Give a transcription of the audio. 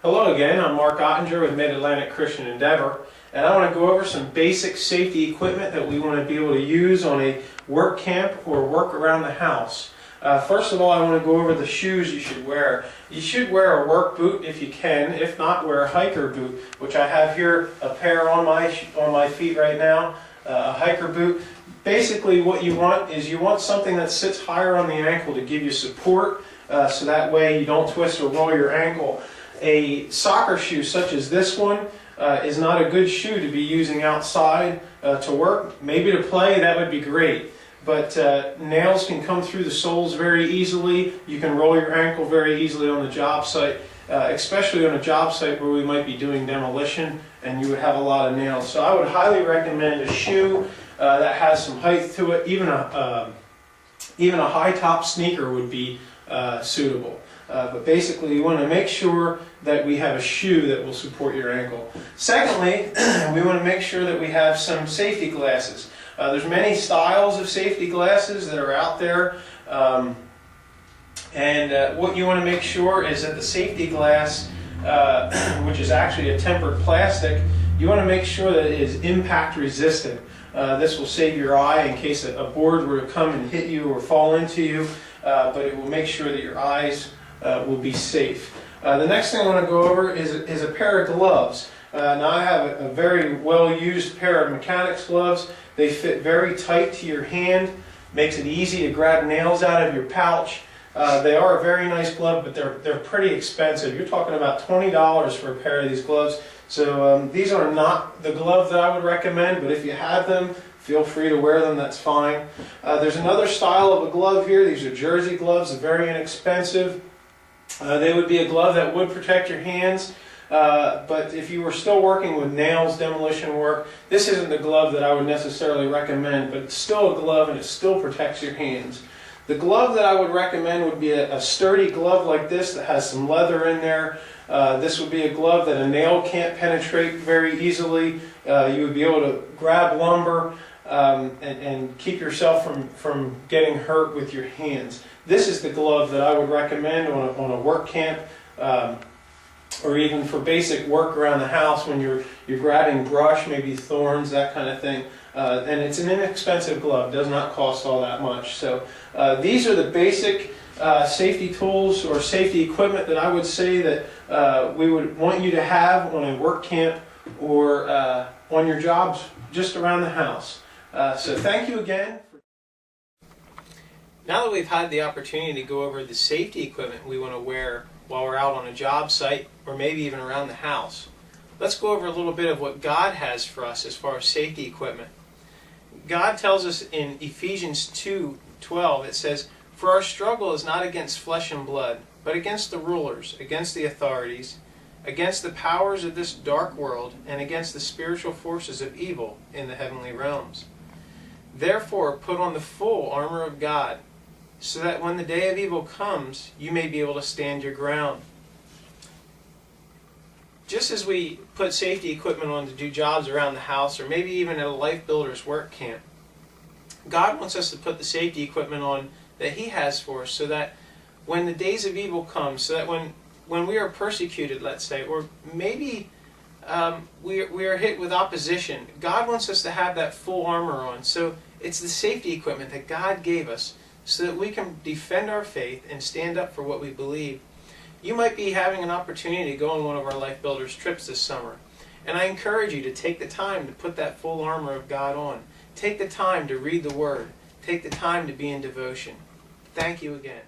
Hello again, I'm Mark Ottinger with Mid-Atlantic Christian Endeavor, and I want to go over some basic safety equipment that we want to be able to use on a work camp or work around the house. First of all, I want to go over the shoes you should wear. You should wear a work boot if you can. If not, wear a hiker boot, which I have here, a pair on my feet right now, a hiker boot. Basically what you want is you want something that sits higher on the ankle to give you support, so that way you don't twist or roll your ankle. A soccer shoe such as this one is not a good shoe to be using outside to work. Maybe to play, that would be great. But nails can come through the soles very easily. You can roll your ankle very easily on the job site, especially on a job site where we might be doing demolition and you would have a lot of nails. So I would highly recommend a shoe that has some height to it. Even a high top sneaker would be suitable. But basically you want to make sure that we have a shoe that will support your ankle. Secondly, we want to make sure that we have some safety glasses. There's many styles of safety glasses that are out there, and what you want to make sure is that the safety glass, which is actually a tempered plastic, you want to make sure that it is impact resistant. This will save your eye in case a board were to come and hit you or fall into you, but it will make sure that your eyes will be safe. The next thing I want to go over is a pair of gloves. Now I have a very well used pair of mechanics gloves. They fit very tight to your hand, makes it easy to grab nails out of your pouch. They are a very nice glove, but they're pretty expensive. You're talking about $20 for a pair of these gloves. So these are not the glove that I would recommend, but if you have them, feel free to wear them, that's fine. There's another style of a glove here. These are jersey gloves, they're very inexpensive. They would be a glove that would protect your hands, but if you were still working with nails, demolition work, this isn't the glove that I would necessarily recommend, but it's still a glove and it still protects your hands. The glove that I would recommend would be a sturdy glove like this that has some leather in there. This would be a glove that a nail can't penetrate very easily. You would be able to grab lumber and keep yourself from getting hurt with your hands. This is the glove that I would recommend on a work camp, or even for basic work around the house when you're grabbing brush, maybe thorns, that kind of thing. And it's an inexpensive glove, does not cost all that much. So these are the basic safety tools or safety equipment that I would say that we would want you to have on a work camp or on your jobs just around the house. So thank you again. Now that we've had the opportunity to go over the safety equipment we want to wear while we're out on a job site or maybe even around the house, let's go over a little bit of what God has for us as far as safety equipment. God tells us in Ephesians 2:12, it says, "For our struggle is not against flesh and blood, but against the rulers, against the authorities, against the powers of this dark world, and against the spiritual forces of evil in the heavenly realms. Therefore put on the full armor of God, so that when the day of evil comes, you may be able to stand your ground." Just as we put safety equipment on to do jobs around the house, or maybe even at a Life Builders work camp, God wants us to put the safety equipment on that He has for us, so that when the days of evil come, so that when we are persecuted, let's say, or maybe we are hit with opposition, God wants us to have that full armor on. So it's the safety equipment that God gave us so that we can defend our faith and stand up for what we believe. You might be having an opportunity to go on one of our Life Builders trips this summer, and I encourage you to take the time to put that full armor of God on. Take the time to read the Word. Take the time to be in devotion. Thank you again.